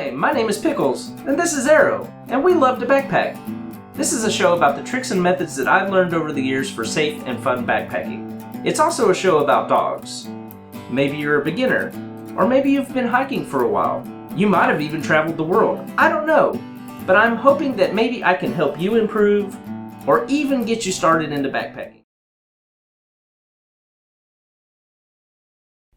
Hi, my name is Pickles, and this is Arrow, and we love to backpack. This is a show about the tricks and methods that I've learned over the years for safe and fun backpacking. It's also a show about dogs. Maybe you're a beginner, or maybe you've been hiking for a while. You might have even traveled the world. I don't know, but I'm hoping that maybe I can help you improve, or even get you started into backpacking.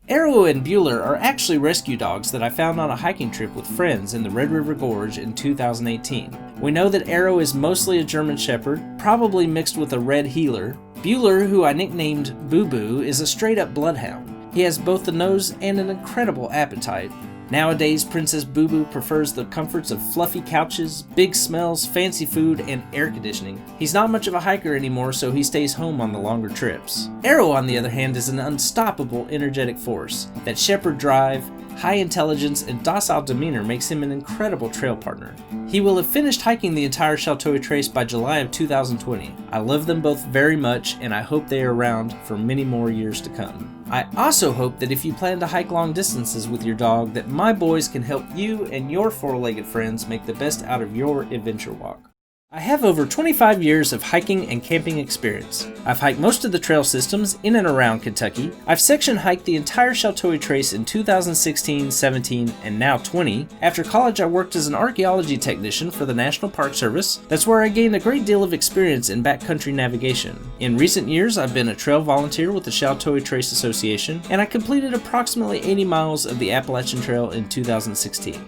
Arrow and Bueller are actually rescue dogs that I found on a hiking trip with friends in the Red River Gorge in 2018. We know that Arrow is mostly a German Shepherd, probably mixed with a Red Heeler. Bueller, who I nicknamed Boo Boo, is a straight-up bloodhound. He has both the nose and an incredible appetite. Nowadays, Princess Boo Boo prefers the comforts of fluffy couches, big smells, fancy food, and air conditioning. He's not much of a hiker anymore, so he stays home on the longer trips. Arrow, on the other hand, is an unstoppable, energetic force. That shepherd drive, high intelligence, and docile demeanor makes him an incredible trail partner. He will have finished hiking the entire Sheltowee Trace by July of 2020. I love them both very much, and I hope they are around for many more years to come. I also hope that if you plan to hike long distances with your dog, that my boys can help you and your four-legged friends make the best out of your adventure walk. I have over 25 years of hiking and camping experience. I've hiked most of the trail systems in and around Kentucky. I've section hiked the entire Sheltowee Trace in 2016, 17, and now 20. After college, I worked as an archaeology technician for the National Park Service. That's where I gained a great deal of experience in backcountry navigation. In recent years, I've been a trail volunteer with the Sheltowee Trace Association, and I completed approximately 80 miles of the Appalachian Trail in 2016.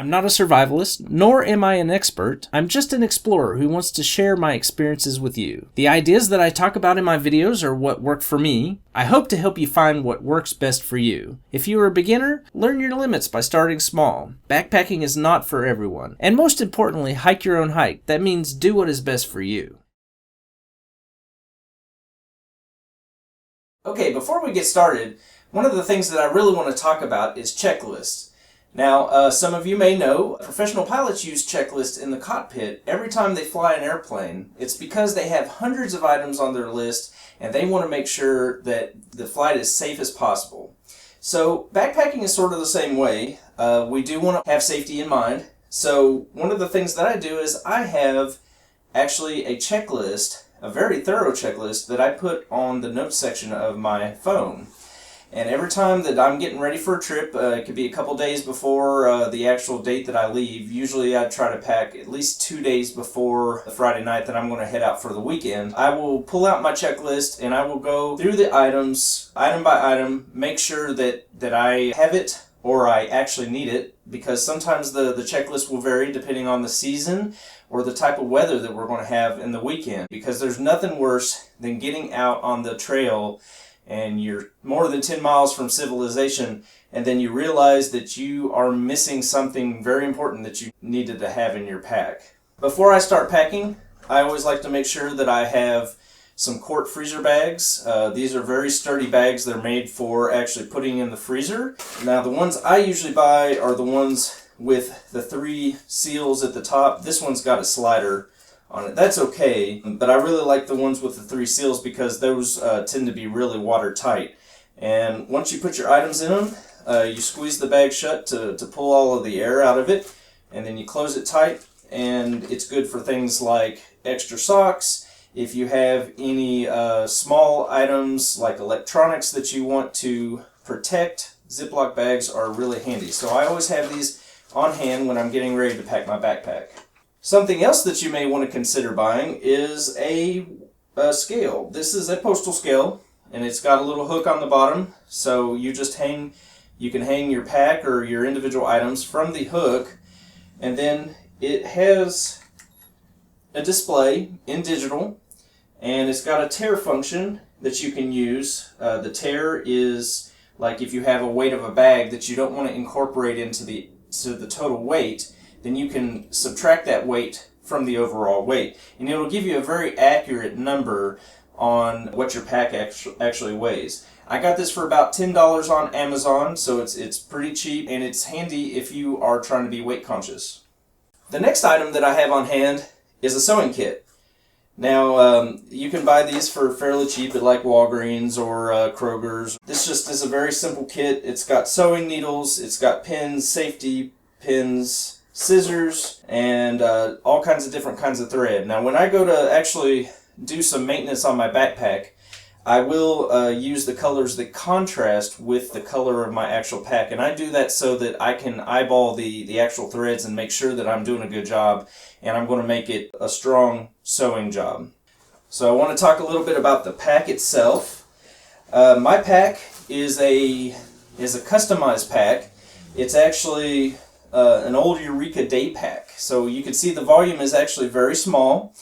I'm not a survivalist, nor am I an expert. I'm just an explorer who wants to share my experiences with you. The ideas that I talk about in my videos are what work for me. I hope to help you find what works best for you. If you are a beginner, learn your limits by starting small. Backpacking is not for everyone. And most importantly, hike your own hike. That means do what is best for you. Okay, before we get started, one of the things that I really want to talk about is checklists. Now, some of you may know, professional pilots use checklists in the cockpit every time they fly an airplane. It's because they have hundreds of items on their list and they want to make sure that the flight is safe as possible. So backpacking is sort of the same way. We do want to have safety in mind. So one of the things that I do is I have actually a checklist, a very thorough checklist that I put on the notes section of my phone. And every time that I'm getting ready for a trip, it could be a couple days before the actual date that I leave. Usually I try to pack at least 2 days before the Friday night that I'm going to head out for the weekend. I will pull out my checklist and I will go through the items, item by item, make sure that I have it or I actually need it, because sometimes the checklist will vary depending on the season or the type of weather that we're going to have in the weekend. Because there's nothing worse than getting out on the trail and you're more than 10 miles from civilization, and then you realize that you are missing something very important that you needed to have in your pack. Before I start packing, I always like to make sure that I have some quart freezer bags. These are very sturdy bags. They're made for actually putting in the freezer. Now, the ones I usually buy are the ones with the 3 seals at the top. This one's got a slider on it. That's okay, but I really like the ones with the 3 seals because those tend to be really watertight. And once you put your items in them, you squeeze the bag shut to pull all of the air out of it, and then you close it tight, and it's good for things like extra socks. If you have any small items like electronics that you want to protect, Ziploc bags are really handy. So I always have these on hand when I'm getting ready to pack my backpack. Something else that you may want to consider buying is a scale. This is a postal scale, and it's got a little hook on the bottom, so you can hang your pack or your individual items from the hook, and then it has a display in digital, and it's got a tare function that you can use. The tare is like if you have a weight of a bag that you don't want to incorporate into the total weight, then you can subtract that weight from the overall weight, and it'll give you a very accurate number on what your pack actually weighs. I got this for about $10 on Amazon, so it's pretty cheap, and it's handy if you are trying to be weight conscious. The next item that I have on hand is a sewing kit. Now, you can buy these for fairly cheap at like Walgreens or Kroger's. This just is a very simple kit. It's got sewing needles, it's got pins, safety pins, scissors, and all kinds of different kinds of thread. Now when I go to actually do some maintenance on my backpack, I will use the colors that contrast with the color of my actual pack, and I do that so that I can eyeball the actual threads and make sure that I'm doing a good job, and I'm going to make it a strong sewing job. So I want to talk a little bit about the pack itself. My pack is a customized pack. It's actually an old Eureka Day pack. So you can see the volume is actually very small.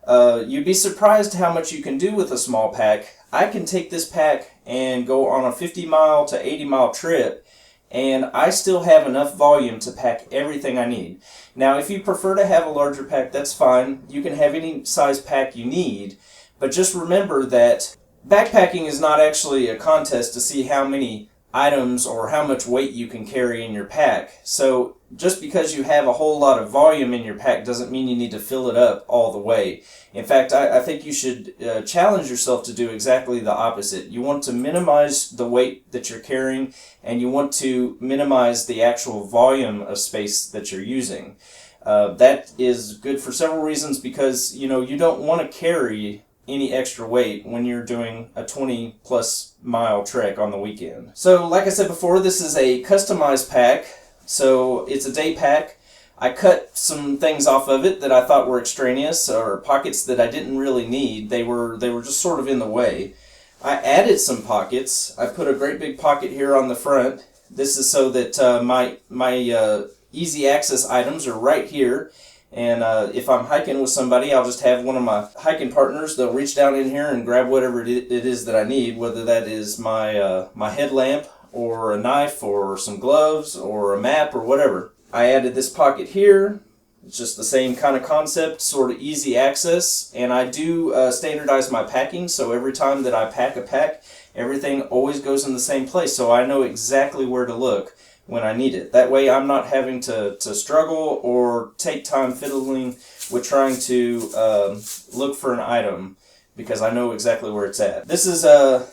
You'd be surprised how much you can do with a small pack. I can take this pack and go on a 50-mile to 80-mile trip, and I still have enough volume to pack everything I need. Now, if you prefer to have a larger pack, that's fine. You can have any size pack you need, but just remember that backpacking is not actually a contest to see how many items or how much weight you can carry in your pack. So just because you have a whole lot of volume in your pack doesn't mean you need to fill it up all the way. In fact, I think you should challenge yourself to do exactly the opposite. You want to minimize the weight that you're carrying, and you want to minimize the actual volume of space that you're using. That is good for several reasons, because you don't want to carry any extra weight when you're doing a 20-plus mile trek on the weekend. So like I said before, this is a customized pack. So it's a day pack. I cut some things off of it that I thought were extraneous, or pockets that I didn't really need. They were just sort of in the way. I added some pockets. I put a great big pocket here on the front. This is so that my easy access items are right here. And if I'm hiking with somebody, I'll just have one of my hiking partners. They'll reach down in here and grab whatever it is that I need, whether that is my headlamp or a knife or some gloves or a map or whatever. I added this pocket here. It's just the same kind of concept, sort of easy access. And I do standardize my packing, so every time that I pack a pack, everything always goes in the same place, so I know exactly where to look when I need it. That way I'm not having to struggle or take time fiddling with trying to look for an item, because I know exactly where it's at. This is a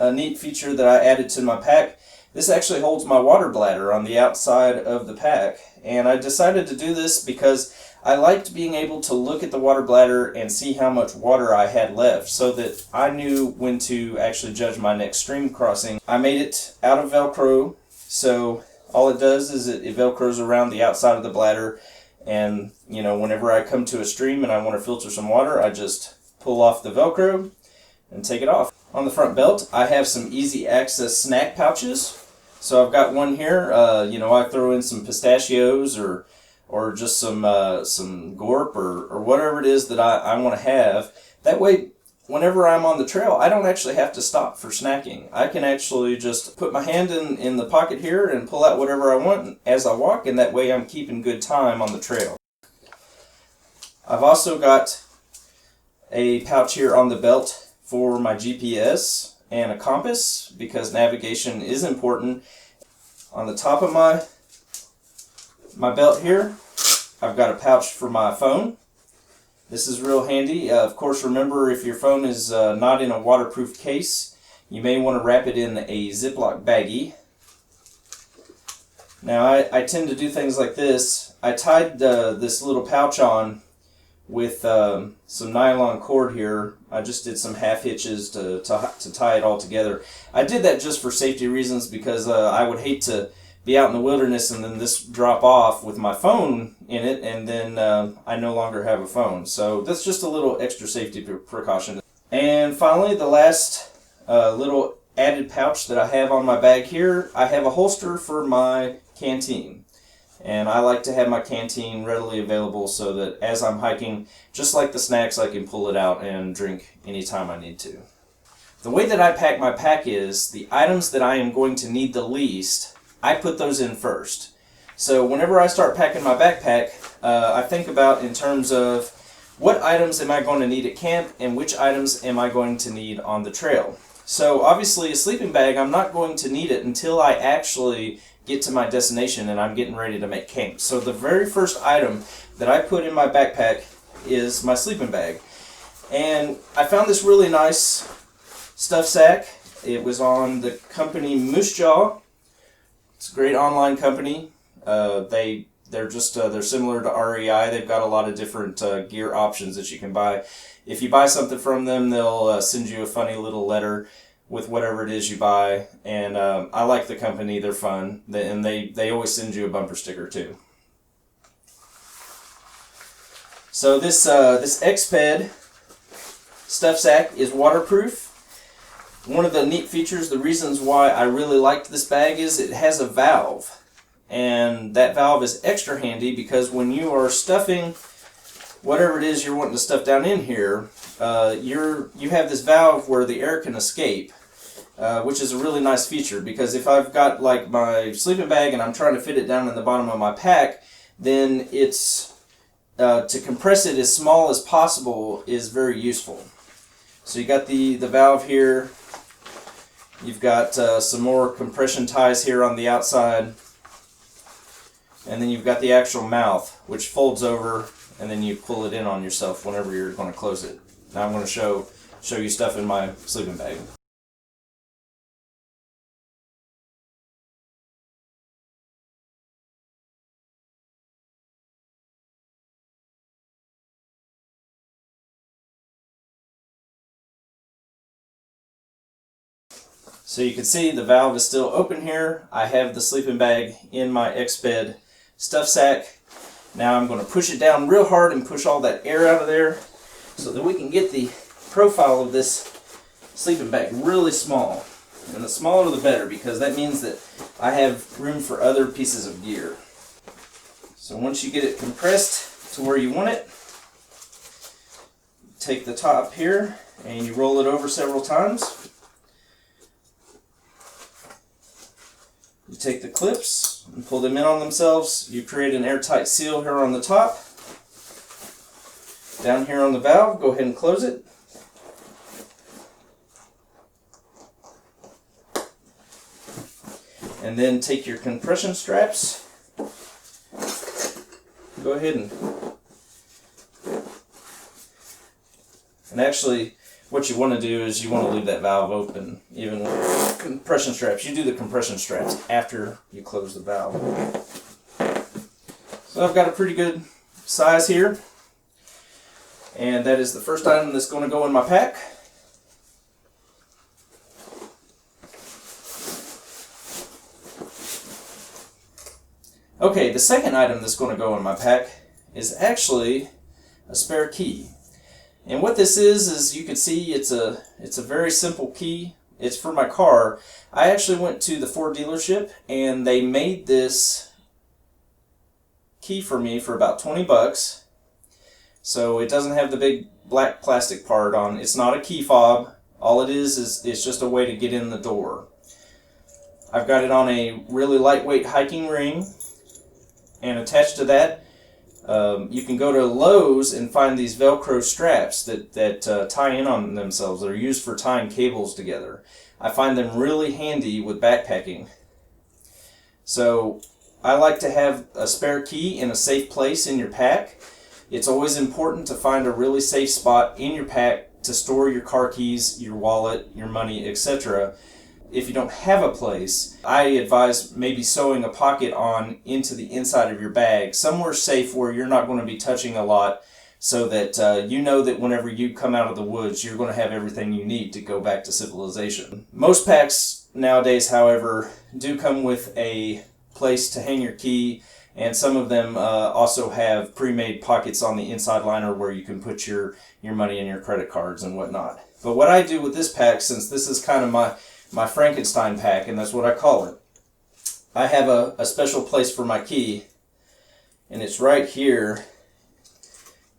neat feature that I added to my pack. This actually holds my water bladder on the outside of the pack, and I decided to do this because I liked being able to look at the water bladder and see how much water I had left, so that I knew when to actually judge my next stream crossing. I made it out of Velcro, so all it does is it Velcros around the outside of the bladder, and whenever I come to a stream and I want to filter some water, I just pull off the Velcro and take it off. On the front belt, I have some easy access snack pouches. So I've got one here. I throw in some pistachios or just some Gorp or whatever it is that I want to have. That way, whenever I'm on the trail, I don't actually have to stop for snacking. I can actually just put my hand in the pocket here and pull out whatever I want as I walk, and that way I'm keeping good time on the trail. I've also got a pouch here on the belt for my GPS and a compass, because navigation is important. On the top of my belt here, I've got a pouch for my phone. This is real handy. Of course, remember, if your phone is not in a waterproof case, you may want to wrap it in a Ziploc baggie. Now, I tend to do things like this. I tied this little pouch on with some nylon cord here. I just did some half hitches to tie it all together. I did that just for safety reasons, because I would hate to be out in the wilderness and then this drop off with my phone in it, and then I no longer have a phone. So that's just a little extra safety precaution. And finally, the last little added pouch that I have on my bag here, I have a holster for my canteen. And I like to have my canteen readily available so that as I'm hiking, just like the snacks, I can pull it out and drink anytime I need to. The way that I pack my pack is, the items that I am going to need the least, I put those in first. So whenever I start packing my backpack, I think about in terms of what items am I going to need at camp and which items am I going to need on the trail. So obviously a sleeping bag, I'm not going to need it until I actually get to my destination and I'm getting ready to make camp. So the very first item that I put in my backpack is my sleeping bag. And I found this really nice stuff sack. It was on the company Moose Jaw. It's a great online company. They They're just they're similar to REI. They've got a lot of different gear options that you can buy. If you buy something from them, they'll send you a funny little letter with whatever it is you buy. And I like the company. They're fun. And they always send you a bumper sticker too. So this Exped stuff sack is waterproof. One of the neat features, the reasons why I really liked this bag, is it has a valve. And that valve is extra handy because when you are stuffing whatever it is you're wanting to stuff down in here, you have this valve where the air can escape, which is a really nice feature, because if I've got like my sleeping bag and I'm trying to fit it down in the bottom of my pack, then it's to compress it as small as possible is very useful. So you got the valve here. You've got some more compression ties here on the outside. And then you've got the actual mouth, which folds over, and then you pull it in on yourself whenever you're going to close it. Now I'm going to show you stuff in my sleeping bag. So you can see the valve is still open here. I have the sleeping bag in my Exped stuff sack. Now I'm going to push it down real hard and push all that air out of there so that we can get the profile of this sleeping bag really small. And the smaller the better, because that means that I have room for other pieces of gear. So once you get it compressed to where you want it, take the top here and you roll it over several times. You take the clips and pull them in on themselves. You create an airtight seal here on the top. Down here on the valve, go ahead and close it. And then take your compression straps. Go ahead and actually, what you want to do is you want to leave that valve open, even with compression straps. You do the compression straps after you close the valve. So I've got a pretty good size here, and that is the first item that's going to go in my pack. Okay, the second item that's going to go in my pack is actually a spare key. And what this is you can see it's a very simple key. It's for my car. I actually went to the Ford dealership and they made this key for me for about 20 bucks. So it doesn't have the big black plastic part on. It's not a key fob. All it is it's just a way to get in the door. I've got it on a really lightweight hiking ring, and attached to that you can go to Lowe's and find these Velcro straps that tie in on themselves. They're used for tying cables together. I find them really handy with backpacking. So I like to have a spare key in a safe place in your pack. It's always important to find a really safe spot in your pack to store your car keys, your wallet, your money, etc. If you don't have a place, I advise maybe sewing a pocket on into the inside of your bag, somewhere safe where you're not going to be touching a lot, so that you know that whenever you come out of the woods, you're going to have everything you need to go back to civilization. Most packs nowadays, however, do come with a place to hang your key, and some of them also have pre-made pockets on the inside liner where you can put your money and your credit cards and whatnot. But what I do with this pack, since this is kind of my Frankenstein pack, and that's what I call it, I have a special place for my key, and it's right here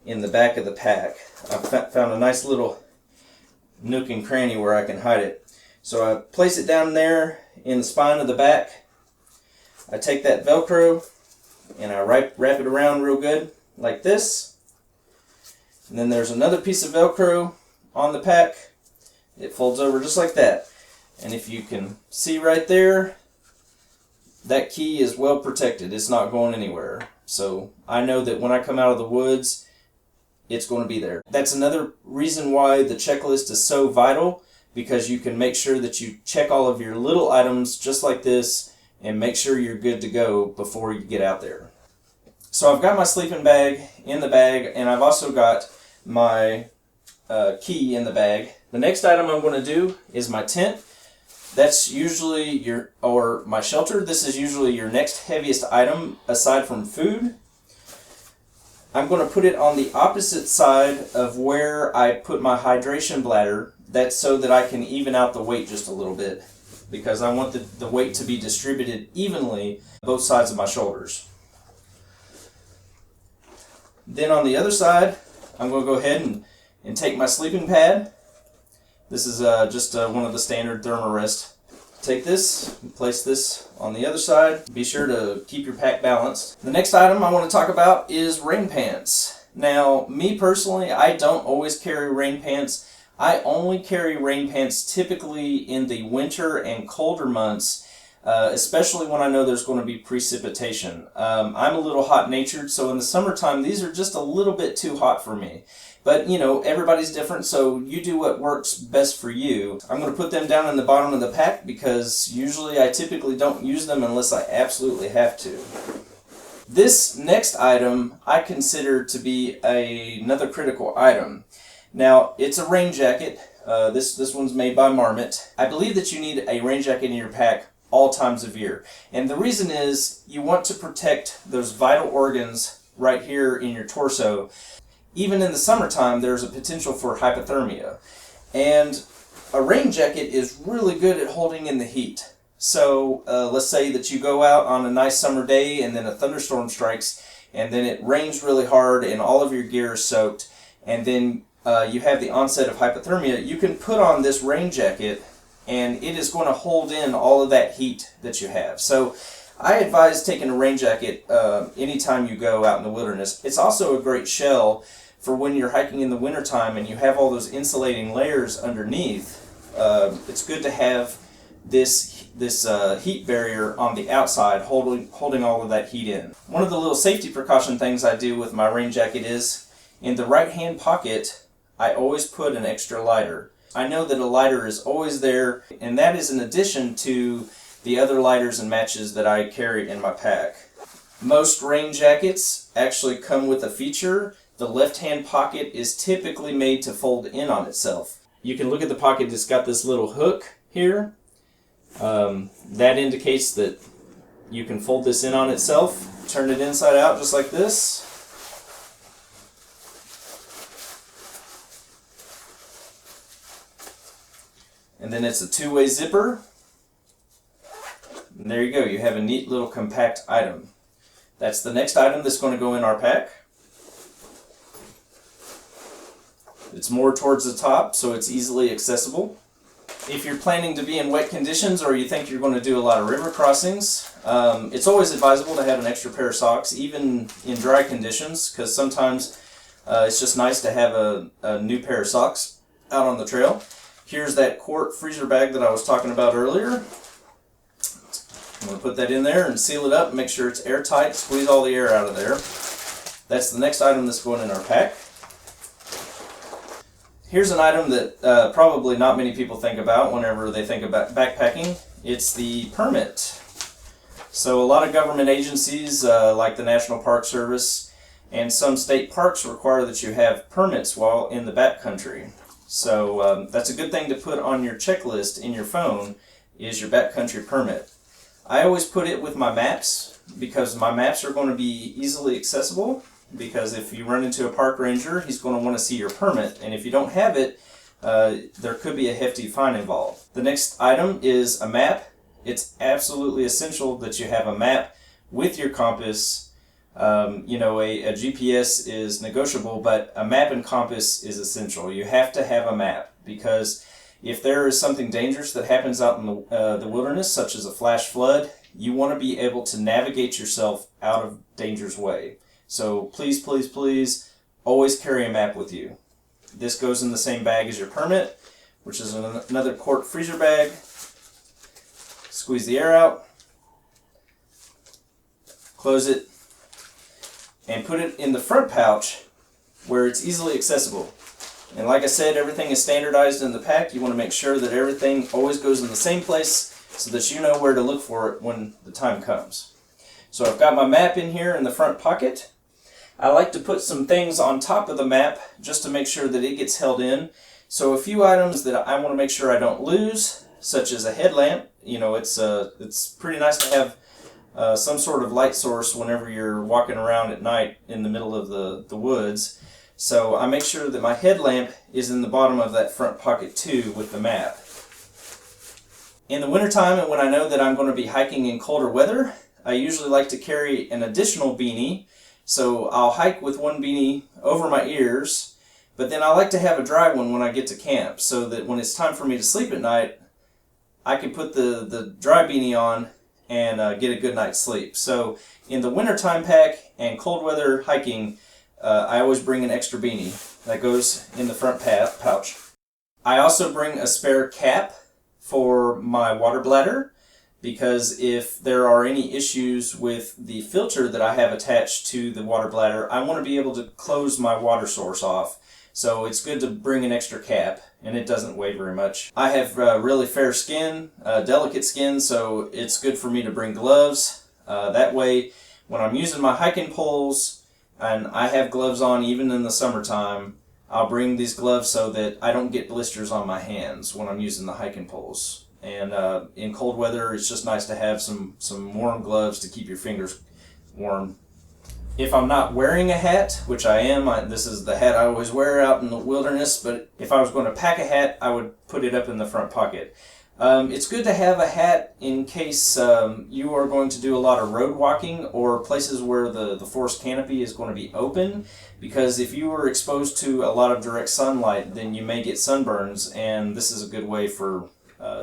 in the back of the pack. I've found a nice little nook and cranny where I can hide it. So I place it down there in the spine of the back. I take that Velcro and I wrap it around real good like this. And then there's another piece of Velcro on the pack. It folds over just like that. And if you can see right there, that key is well protected. It's not going anywhere. So I know that when I come out of the woods, it's going to be there. That's another reason why the checklist is so vital, because you can make sure that you check all of your little items just like this and make sure you're good to go before you get out there. So I've got my sleeping bag in the bag, and I've also got my key in the bag. The next item I'm going to do is my tent. That's usually or my shelter. This is usually your next heaviest item aside from food. I'm going to put it on the opposite side of where I put my hydration bladder. That's so that I can even out the weight just a little bit, because I want the weight to be distributed evenly both sides of my shoulders. Then on the other side, I'm going to go ahead and take my sleeping pad. This is just one of the standard Thermarest. Take this and place this on the other side. Be sure to keep your pack balanced. The next item I want to talk about is rain pants. Now, me personally, I don't always carry rain pants. I only carry rain pants typically in the winter and colder months, especially when I know there's going to be precipitation. I'm a little hot-natured, so in the summertime, these are just a little bit too hot for me. But, you know, everybody's different, so you do what works best for you. I'm going to put them down in the bottom of the pack because usually I typically don't use them unless I absolutely have to. This next item I consider to be another critical item. Now, it's a rain jacket. This one's made by Marmot. I believe that you need a rain jacket in your pack all times of year. And the reason is you want to protect those vital organs right here in your torso. Even in the summertime, there's a potential for hypothermia. And a rain jacket is really good at holding in the heat. So let's say that you go out on a nice summer day and then a thunderstorm strikes and then it rains really hard and all of your gear is soaked, and then you have the onset of hypothermia. You can put on this rain jacket and it is going to hold in all of that heat that you have. So I advise taking a rain jacket anytime you go out in the wilderness. It's also a great shell for when you're hiking in the wintertime and you have all those insulating layers underneath. It's good to have this heat barrier on the outside holding all of that heat in. One of the little safety precaution things I do with my rain jacket is in the right hand pocket I always put an extra lighter. I know that a lighter is always there, and that is in addition to the other lighters and matches that I carry in my pack. Most rain jackets actually come with a feature. The left-hand pocket is typically made to fold in on itself. You can look at the pocket, it's got this little hook here. That indicates that you can fold this in on itself. Turn it inside out just like this. And then it's a two-way zipper. And there you go, you have a neat little compact item. That's the next item that's going to go in our pack. It's more towards the top, so it's easily accessible. If you're planning to be in wet conditions or you think you're going to do a lot of river crossings, it's always advisable to have an extra pair of socks, even in dry conditions, because sometimes it's just nice to have a new pair of socks out on the trail. Here's that quart freezer bag that I was talking about earlier. I'm going to put that in there and seal it up and make sure it's airtight, squeeze all the air out of there. That's the next item that's going in our pack. Here's an item that probably not many people think about whenever they think about backpacking. It's the permit. So a lot of government agencies like the National Park Service and some state parks require that you have permits while in the backcountry. So that's a good thing to put on your checklist in your phone, is your backcountry permit. I always put it with my maps because my maps are going to be easily accessible, because if you run into a park ranger, he's going to want to see your permit, and if you don't have it, there could be a hefty fine involved. The next item is a map. It's absolutely essential that you have a map with your compass. You know, a GPS is negotiable, but a map and compass is essential. You have to have a map, because if there is something dangerous that happens out in the wilderness, such as a flash flood, you want to be able to navigate yourself out of danger's way. So please, please, please, always carry a map with you. This goes in the same bag as your permit, which is another quart freezer bag. Squeeze the air out, close it, and put it in the front pouch where it's easily accessible. And like I said, everything is standardized in the pack. You want to make sure that everything always goes in the same place so that you know where to look for it when the time comes. So I've got my map in here in the front pocket. I like to put some things on top of the map just to make sure that it gets held in. So a few items that I want to make sure I don't lose, such as a headlamp. You know, it's pretty nice to have some sort of light source whenever you're walking around at night in the middle of the woods. So I make sure that my headlamp is in the bottom of that front pocket too with the map. In the wintertime, and when I know that I'm going to be hiking in colder weather, I usually like to carry an additional beanie. So I'll hike with one beanie over my ears, but then I like to have a dry one when I get to camp so that when it's time for me to sleep at night, I can put the dry beanie on and get a good night's sleep. So in the wintertime pack and cold weather hiking, I always bring an extra beanie that goes in the front pouch. I also bring a spare cap for my water bladder, because if there are any issues with the filter that I have attached to the water bladder, I want to be able to close my water source off. So it's good to bring an extra cap, and it doesn't weigh very much. I have really fair skin, delicate skin, so it's good for me to bring gloves. That way, when I'm using my hiking poles, and I have gloves on even in the summertime, I'll bring these gloves so that I don't get blisters on my hands when I'm using the hiking poles. And in cold weather, it's just nice to have some warm gloves to keep your fingers warm. If I'm not wearing a hat, which I am, this is the hat I always wear out in the wilderness, but if I was going to pack a hat, I would put it up in the front pocket. It's good to have a hat in case you are going to do a lot of road walking or places where the forest canopy is going to be open, because if you are exposed to a lot of direct sunlight, then you may get sunburns, and this is a good way for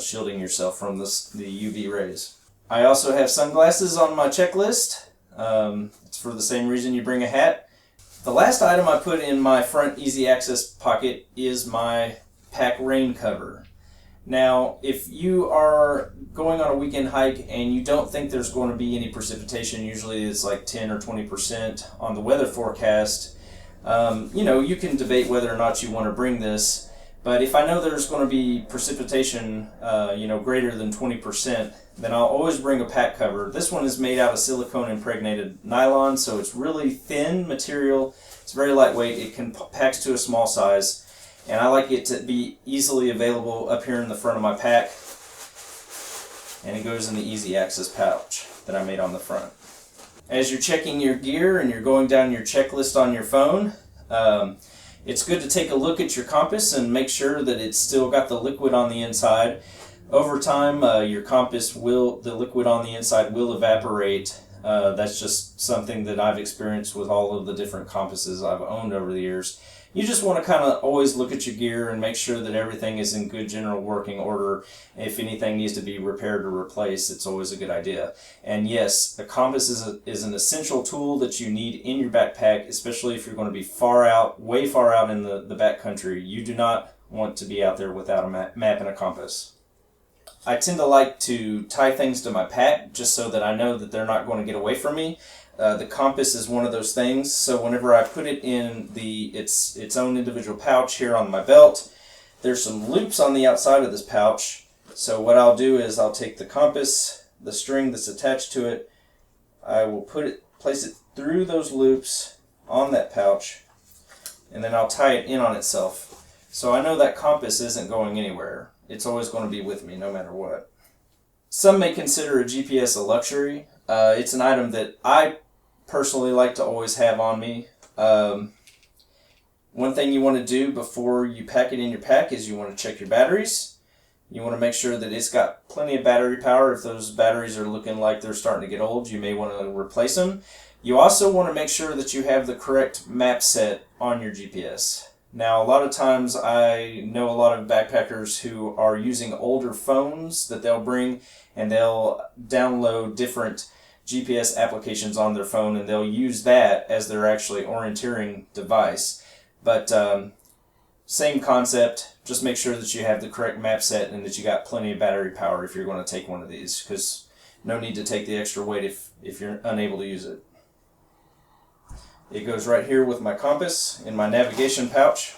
shielding yourself from the UV rays. I also have sunglasses on my checklist. It's for the same reason you bring a hat. The last item I put in my front easy access pocket is my pack rain cover. Now, if you are going on a weekend hike and you don't think there's going to be any precipitation, usually it's like 10 or 20% on the weather forecast, you can debate whether or not you want to bring this. But if I know there's going to be precipitation, greater than 20%, then I'll always bring a pack cover. This one is made out of silicone impregnated nylon, so it's really thin material. It's very lightweight. It can packs to a small size, and I like it to be easily available up here in the front of my pack. And it goes in the easy access pouch that I made on the front. As you're checking your gear and you're going down your checklist on your phone, it's good to take a look at your compass and make sure that it's still got the liquid on the inside. Over time, your compass the liquid on the inside will evaporate. That's just something that I've experienced with all of the different compasses I've owned over the years. You just want to kind of always look at your gear and make sure that everything is in good general working order. If anything needs to be repaired or replaced, it's always a good idea. And yes, a compass is an essential tool that you need in your backpack, especially if you're going to be way far out in the backcountry. You do not want to be out there without a map and a compass. I tend to like to tie things to my pack just so that I know that they're not going to get away from me. The compass is one of those things, so whenever I put it in its own individual pouch here on my belt, there's some loops on the outside of this pouch. So what I'll do is I'll take the compass, the string that's attached to it, I will place it through those loops on that pouch, and then I'll tie it in on itself. So I know that compass isn't going anywhere. It's always going to be with me no matter what. Some may consider a GPS a luxury. It's an item that I personally like to always have on me. One thing you want to do before you pack it in your pack is you want to check your batteries. You want to make sure that it's got plenty of battery power. If those batteries are looking like they're starting to get old, you may want to replace them. You also want to make sure that you have the correct map set on your GPS. Now, a lot of times I know a lot of backpackers who are using older phones that they'll bring, and they'll download different GPS applications on their phone, and they'll use that as their actually orienteering device. But same concept, just make sure that you have the correct map set and that you got plenty of battery power if you're going to take one of these, because no need to take the extra weight if you're unable to use it. It goes right here with my compass in my navigation pouch.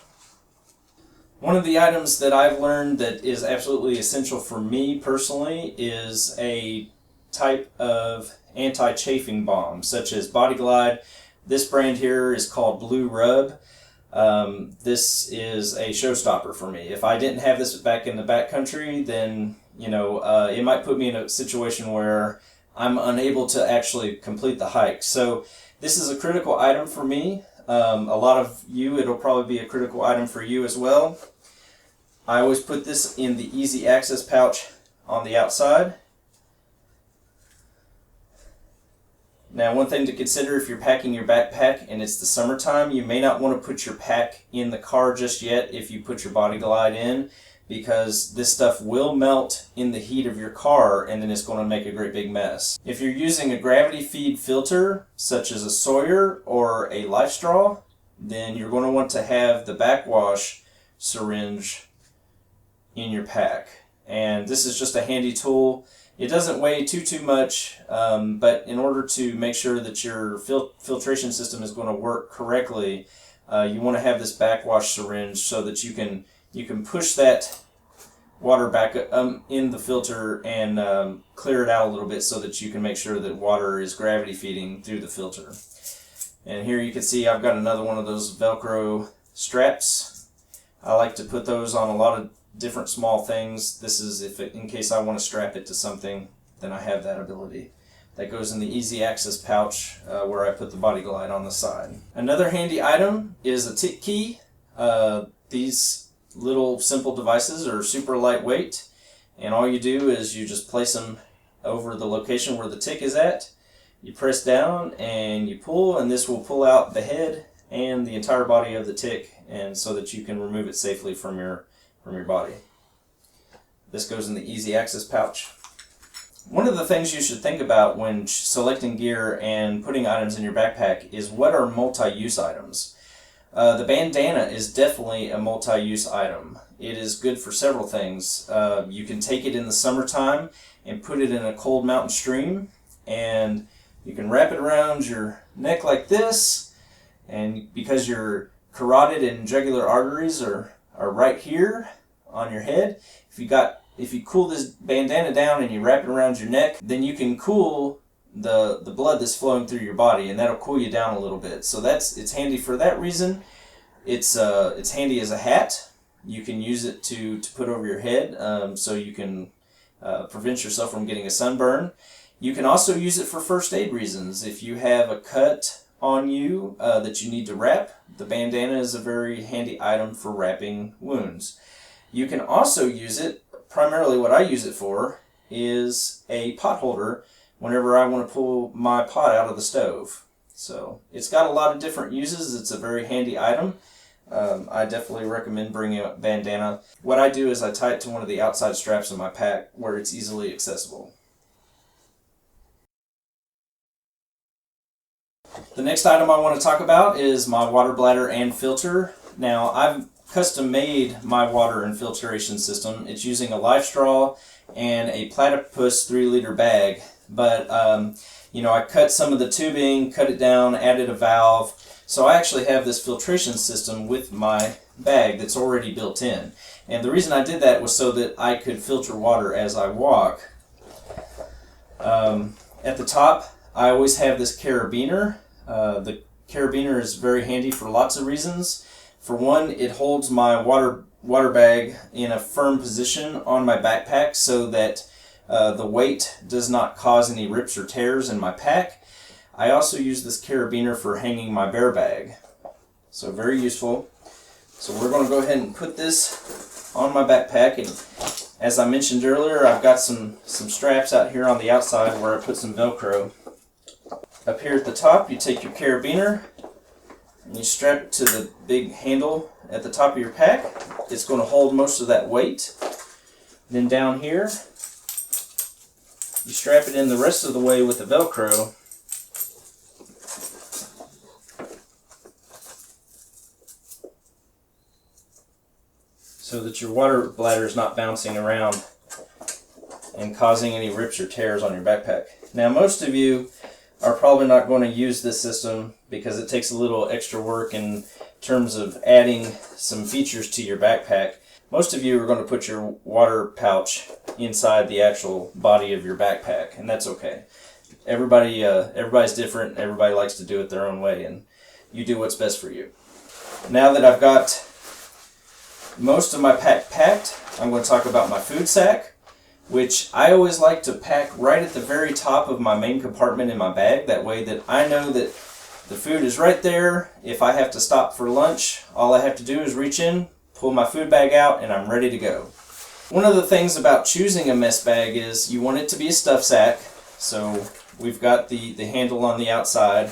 One of the items that I've learned that is absolutely essential for me personally is a type of anti-chafing balm, such as Body Glide. This brand here is called Blue Rub. This is a showstopper for me. If I didn't have this back in the backcountry, then it might put me in a situation where I'm unable to actually complete the hike. So this is a critical item for me. A lot of you, it'll probably be a critical item for you as well. I always put this in the easy access pouch on the outside. Now, one thing to consider if you're packing your backpack and it's the summertime, you may not want to put your pack in the car just yet if you put your Body Glide in, because this stuff will melt in the heat of your car and then it's going to make a great big mess. If you're using a gravity feed filter, such as a Sawyer or a Life Straw, then you're going to want to have the backwash syringe in your pack. And this is just a handy tool. It doesn't weigh too much, but in order to make sure that your filtration system is going to work correctly, you want to have this backwash syringe so that you can push that water back in the filter and clear it out a little bit so that you can make sure that water is gravity feeding through the filter. And here you can see I've got another one of those Velcro straps. I like to put those on a lot of different small things. This is in case I want to strap it to something, then I have that ability. That goes in the easy access pouch where I put the Body Glide on the side. Another handy item is a tick key. These little simple devices are super lightweight, and all you do is you just place them over the location where the tick is at. You press down and you pull, and this will pull out the head and the entire body of the tick, and so that you can remove it safely from your body. This goes in the easy access pouch. One of the things you should think about when selecting gear and putting items in your backpack is what are multi-use items. The bandana is definitely a multi-use item. It is good for several things. You can take it in the summertime and put it in a cold mountain stream, and you can wrap it around your neck like this, and because your carotid and jugular arteries are right here on your head, if you cool this bandana down and you wrap it around your neck, then you can cool the blood that's flowing through your body, and that'll cool you down a little bit. So it's handy for that reason. It's handy as a hat. You can use it to put over your head, so you can prevent yourself from getting a sunburn. You can also use it for first aid reasons. If you have a cut on you that you need to wrap, the bandana is a very handy item for wrapping wounds. You can also use it, primarily what I use it for, is a pot holder whenever I want to pull my pot out of the stove. So it's got a lot of different uses. It's a very handy item. I definitely recommend bringing a bandana. What I do is I tie it to one of the outside straps in my pack where it's easily accessible. The next item I want to talk about is my water bladder and filter. Now, I've custom made my water and filtration system. It's using a Life Straw and a Platypus 3-liter bag, but I cut some of the tubing, cut it down, added a valve. So I actually have this filtration system with my bag that's already built in. And the reason I did that was so that I could filter water as I walk. At the top, I always have this carabiner. The carabiner is very handy for lots of reasons. For one, it holds my water bag in a firm position on my backpack so that the weight does not cause any rips or tears in my pack. I also use this carabiner for hanging my bear bag. So very useful. So we're going to go ahead and put this on my backpack, and as I mentioned earlier, I've got some straps out here on the outside where I put some Velcro. Up here at the top, you take your carabiner and you strap it to the big handle at the top of your pack. It's going to hold most of that weight. Then down here, you strap it in the rest of the way with the Velcro. So that your water bladder is not bouncing around and causing any rips or tears on your backpack. Now, most of you are probably not going to use this system because it takes a little extra work in terms of adding some features to your backpack. Most of you are going to put your water pouch inside the actual body of your backpack, and that's okay. everybody's different. Everybody likes to do it their own way, and you do what's best for you. Now that I've got most of my pack packed, I'm going to talk about my food sack, which I always like to pack right at the very top of my main compartment in my bag. That way that I know that the food is right there. If I have to stop for lunch, all I have to do is reach in, pull my food bag out, and I'm ready to go. One of the things about choosing a mess bag is you want it to be a stuff sack. So we've got the handle on the outside,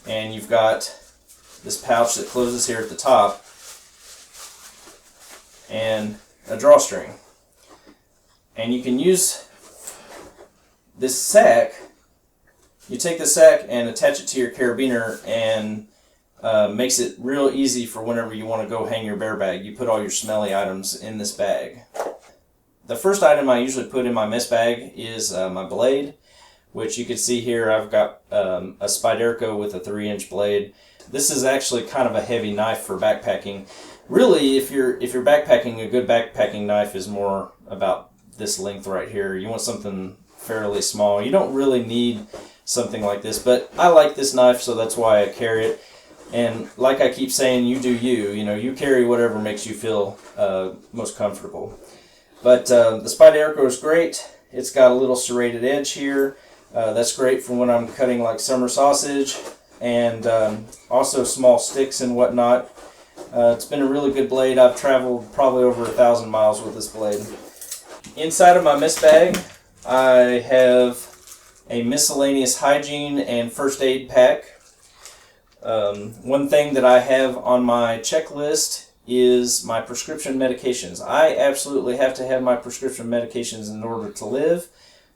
and you've got this pouch that closes here at the top, and a drawstring. And you can use this sack. You take the sack and attach it to your carabiner, and makes it real easy for whenever you want to go hang your bear bag. You put all your smelly items in this bag. The first item I usually put in my mess bag is my blade, which you can see here. I've got a Spyderco with a 3-inch blade. This is actually kind of a heavy knife for backpacking. Really, if you're backpacking, a good backpacking knife is more about this length right here. You want something fairly small. You don't really need something like this, but I like this knife, so that's why I carry it. And like I keep saying, you do you. You know, you carry whatever makes you feel most comfortable. But the Spyderco is great. It's got a little serrated edge here. That's great for when I'm cutting like summer sausage, and also small sticks and whatnot. It's been a really good blade. I've traveled probably over 1,000 miles with this blade. Inside of my mess bag, I have a miscellaneous hygiene and first aid pack. One thing that I have on my checklist is my prescription medications. I absolutely have to have my prescription medications in order to live.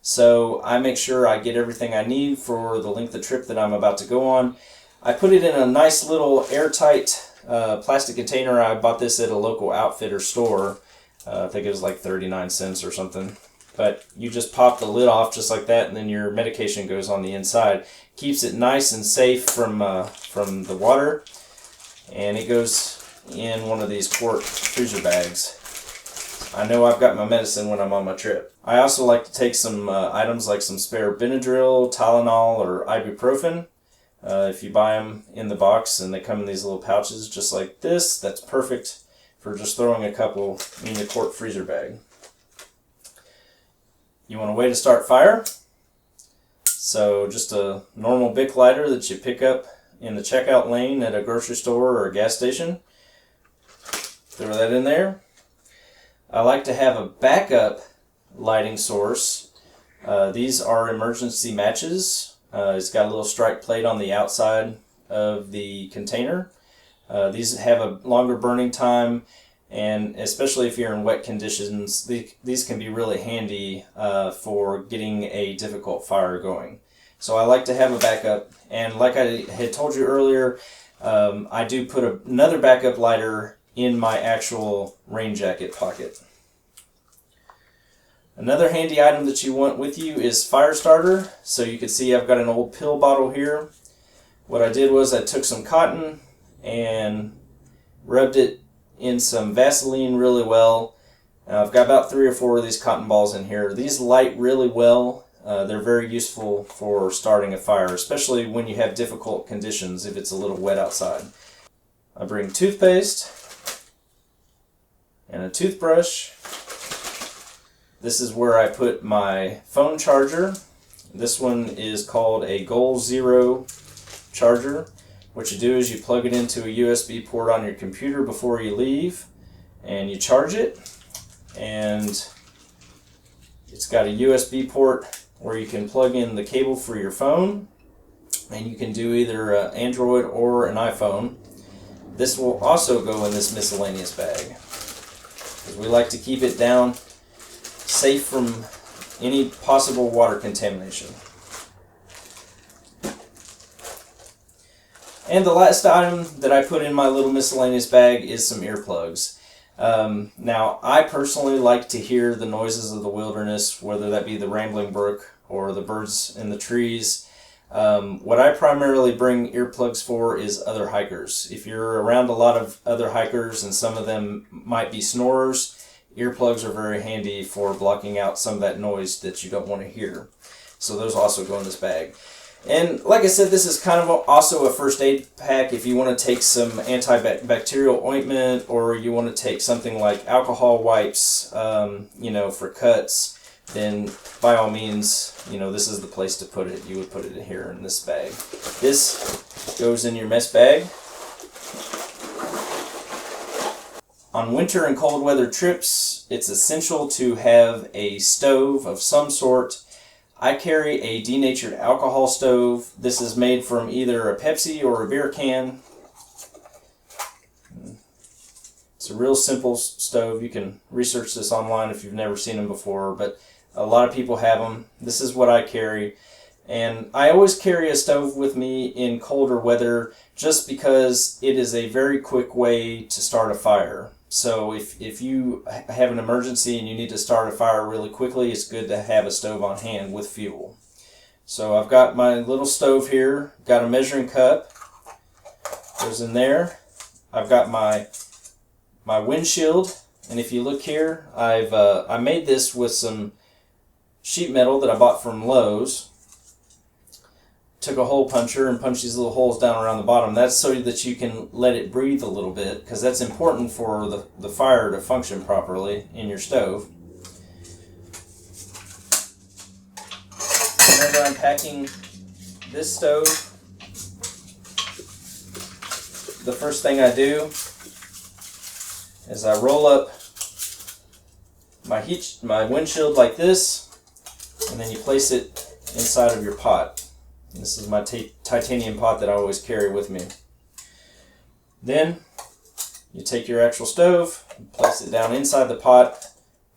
So I make sure I get everything I need for the length of trip that I'm about to go on. I put it in a nice little airtight plastic container. I bought this at a local outfitter store. I think it was like 39 cents or something. But you just pop the lid off just like that, and then your medication goes on the inside. Keeps it nice and safe from the water, and it goes in one of these quart freezer bags. I know I've got my medicine when I'm on my trip. I also like to take some items like some spare Benadryl, Tylenol, or ibuprofen. If you buy them in the box and they come in these little pouches just like this, that's perfect for just throwing a couple in your quart freezer bag. You want a way to start fire? So just a normal Bic lighter that you pick up in the checkout lane at a grocery store or a gas station. Throw that in there. I like to have a backup lighting source. These are emergency matches. It's got a little strike plate on the outside of the container. These have a longer burning time, and especially if you're in wet conditions, these can be really handy for getting a difficult fire going. So I like to have a backup, and like I had told you earlier, I do put another backup lighter in my actual rain jacket pocket. Another handy item that you want with you is fire starter. So you can see I've got an old pill bottle here. What I did was I took some cotton and rubbed it in some Vaseline really well. I've got about 3 or 4 of these cotton balls in here. These light really well. They're very useful for starting a fire, especially when you have difficult conditions if it's a little wet outside. I bring toothpaste and a toothbrush. This is where I put my phone charger. This one is called a Goal Zero charger. What you do is you plug it into a USB port on your computer before you leave, and you charge it, and it's got a USB port where you can plug in the cable for your phone, and you can do either Android or an iPhone. This will also go in this miscellaneous bag, because we like to keep it down safe from any possible water contamination. And the last item that I put in my little miscellaneous bag is some earplugs. Now, I personally like to hear the noises of the wilderness, whether that be the rambling brook or the birds in the trees. What I primarily bring earplugs for is other hikers. If you're around a lot of other hikers and some of them might be snorers, earplugs are very handy for blocking out some of that noise that you don't want to hear. So those also go in this bag. And like I said, this is kind of also a first aid pack if you want to take some antibacterial ointment, or you want to take something like alcohol wipes, for cuts. Then by all means, this is the place to put it. You would put it in here in this bag. This goes in your mess bag. On winter and cold weather trips, it's essential to have a stove of some sort. I carry a denatured alcohol stove. This is made from either a Pepsi or a beer can. It's a real simple stove. You can research this online if you've never seen them before, but a lot of people have them. This is what I carry. And I always carry a stove with me in colder weather just because it is a very quick way to start a fire. So if you have an emergency and you need to start a fire really quickly, it's good to have a stove on hand with fuel. So I've got my little stove here, got a measuring cup, goes in there. I've got my windshield, and if you look here, I made this with some sheet metal that I bought from Lowe's. Took a hole puncher and punched these little holes down around the bottom. That's so that you can let it breathe a little bit, because that's important for the fire to function properly in your stove. Whenever I'm packing this stove, the first thing I do is I roll up my windshield like this, and then you place it inside of your pot. This is my titanium pot that I always carry with me. Then you take your actual stove, place it down inside the pot.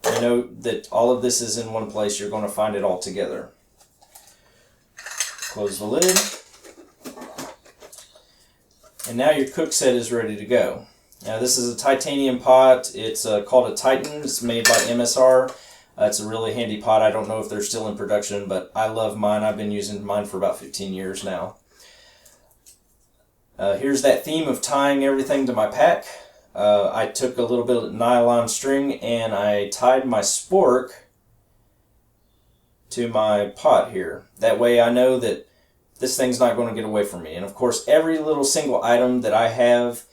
You know that all of this is in one place. You're going to find it all together. Close the lid. And now your cook set is ready to go. Now this is a titanium pot. It's called a Titan. It's made by MSR. It's a really handy pot. I don't know if they're still in production, but I love mine. I've been using mine for about 15 years now. Here's that theme of tying everything to my pack. I took a little bit of nylon string and I tied my spork to my pot here. That way I know that this thing's not going to get away from me. And of course, every little single item that I have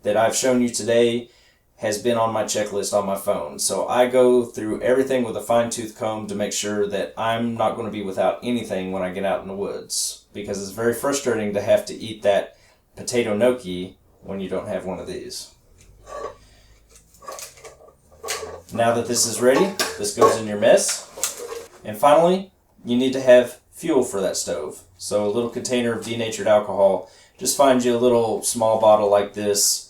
that I've shown you today has been on my checklist on my phone. So I go through everything with a fine-tooth comb to make sure that I'm not going to be without anything when I get out in the woods, because it's very frustrating to have to eat that potato gnocchi when you don't have one of these. Now that this is ready, this goes in your mess. And finally, you need to have fuel for that stove. So a little container of denatured alcohol. Just find you a little small bottle like this,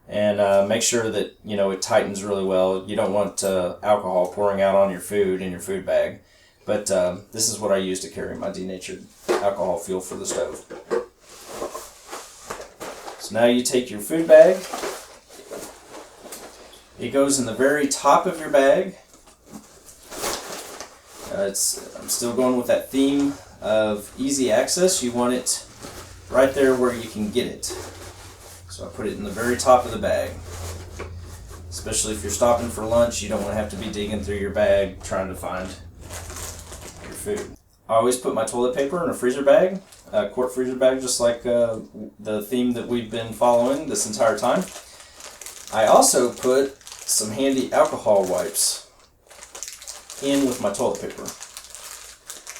and make sure that it tightens really well. You don't want alcohol pouring out on your food in your food bag. But this is what I use to carry my denatured alcohol fuel for the stove. So now you take your food bag. It goes in the very top of your bag. I'm still going with that theme of easy access. You want it right there where you can get it. So I put it in the very top of the bag. Especially if you're stopping for lunch, you don't want to have to be digging through your bag trying to find your food. I always put my toilet paper in a freezer bag, a quart freezer bag, just like the theme that we've been following this entire time. I also put some handy alcohol wipes in with my toilet paper.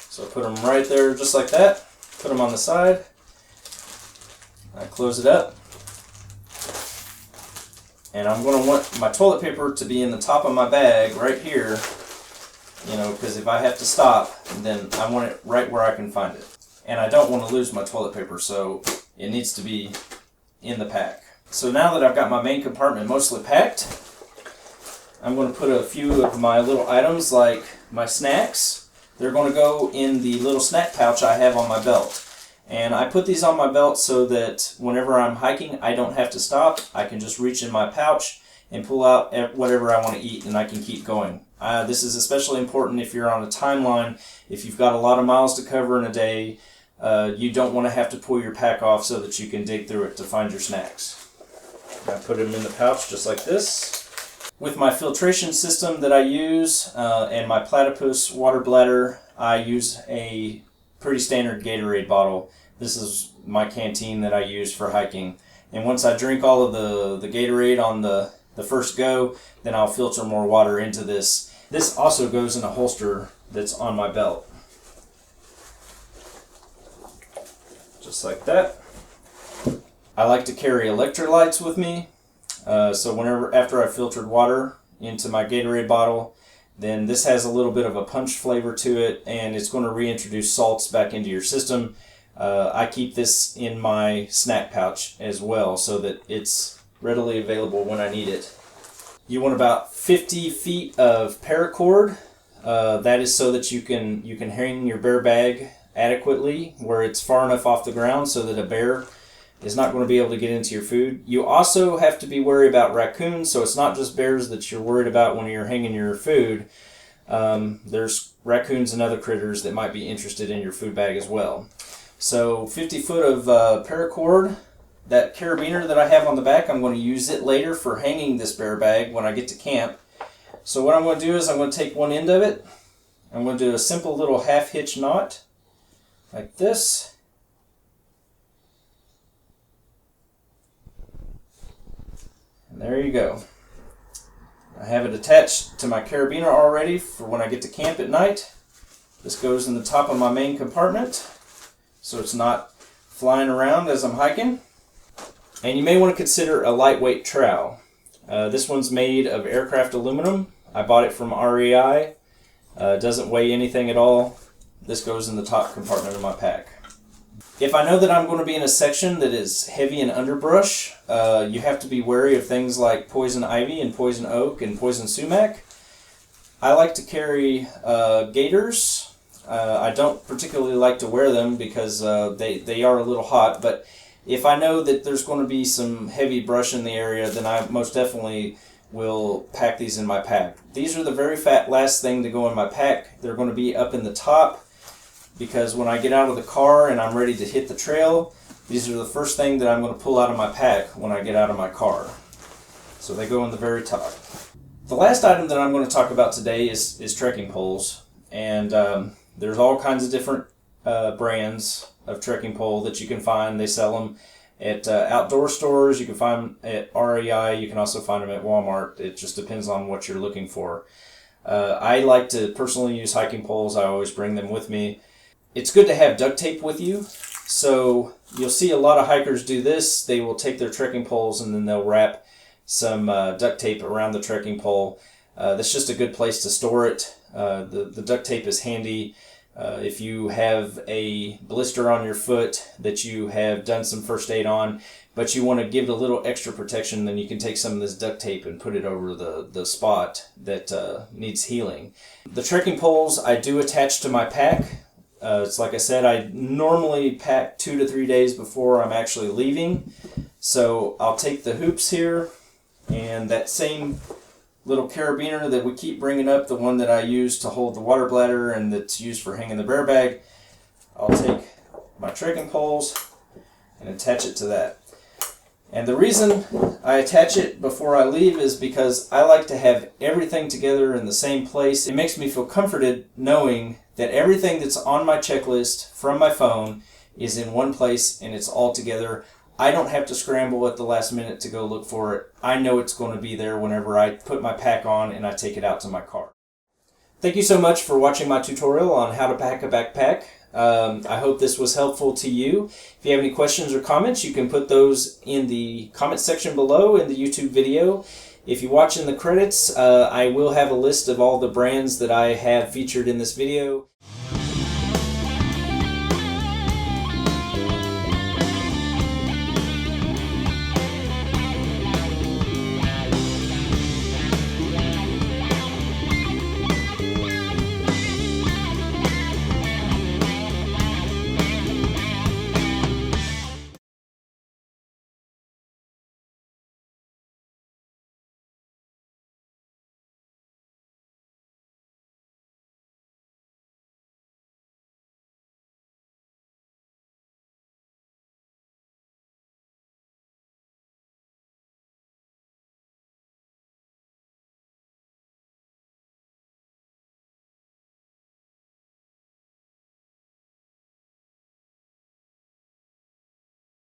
So I put them right there just like that, put them on the side, I close it up, and I'm going to want my toilet paper to be in the top of my bag right here, because if I have to stop, then I want it right where I can find it. And I don't want to lose my toilet paper, so it needs to be in the pack. So now that I've got my main compartment mostly packed, I'm going to put a few of my little items like my snacks. They're going to go in the little snack pouch I have on my belt. And I put these on my belt so that whenever I'm hiking, I don't have to stop. I can just reach in my pouch and pull out whatever I want to eat, and I can keep going. This is especially important if you're on a timeline. If you've got a lot of miles to cover in a day, you don't want to have to pull your pack off so that you can dig through it to find your snacks. I put them in the pouch just like this. With my filtration system that I use and my platypus water bladder, I use a pretty standard Gatorade bottle. This is my canteen that I use for hiking. And once I drink all of the Gatorade on the first go, then I'll filter more water into this. This also goes in a holster that's on my belt. Just like that. I like to carry electrolytes with me. So whenever, after I've filtered water into my Gatorade bottle, then this has a little bit of a punch flavor to it, and it's going to reintroduce salts back into your system. I keep this in my snack pouch as well so that it's readily available when I need it. You want about 50 feet of paracord. That is so that you can hang your bear bag adequately where it's far enough off the ground so that a bear is not going to be able to get into your food. You also have to be worried about raccoons, so it's not just bears that you're worried about when you're hanging your food. There's raccoons and other critters that might be interested in your food bag as well. So 50 foot of paracord. That carabiner that I have on the back, I'm going to use it later for hanging this bear bag when I get to camp. So what I'm going to do is I'm going to take one end of it. I'm going to do a simple little half hitch knot like this. There you go. I have it attached to my carabiner already for when I get to camp at night. This goes in the top of my main compartment so it's not flying around as I'm hiking. And you may want to consider a lightweight trowel. This one's made of aircraft aluminum. I bought it from REI. Doesn't weigh anything at all. This goes in the top compartment of my pack. If I know that I'm going to be in a section that is heavy in underbrush, you have to be wary of things like poison ivy and poison oak and poison sumac. I like to carry gaiters. I don't particularly like to wear them because they are a little hot, but if I know that there's going to be some heavy brush in the area, then I most definitely will pack these in my pack. These are the very last thing to go in my pack. They're going to be up in the top, because when I get out of the car and I'm ready to hit the trail, these are the first thing that I'm going to pull out of my pack when I get out of my car. So they go in the very top. The last item that I'm going to talk about today is trekking poles. And there's all kinds of different brands of trekking pole that you can find. They sell them at outdoor stores. You can find them at REI. You can also find them at Walmart. It just depends on what you're looking for. I like to personally use hiking poles. I always bring them with me. It's good to have duct tape with you. So you'll see a lot of hikers do this. They will take their trekking poles and then they'll wrap some duct tape around the trekking pole. That's just a good place to store it. The duct tape is handy. If you have a blister on your foot that you have done some first aid on, but you want to give it a little extra protection, then you can take some of this duct tape and put it over the spot that needs healing. The trekking poles I do attach to my pack. It's like I said, I normally pack 2 to 3 days before I'm actually leaving. So I'll take the hoops here and that same little carabiner that we keep bringing up, the one that I use to hold the water bladder and that's used for hanging the bear bag. I'll take my trekking poles and attach it to that. And the reason I attach it before I leave is because I like to have everything together in the same place. It makes me feel comforted knowing that everything that's on my checklist from my phone is in one place and it's all together. I don't have to scramble at the last minute to go look for it. I know it's going to be there whenever I put my pack on and I take it out to my car. Thank you so much for watching my tutorial on how to pack a backpack. I hope this was helpful to you. If you have any questions or comments, you can put those in the comment section below in the YouTube video. If you watch in the credits, I will have a list of all the brands that I have featured in this video.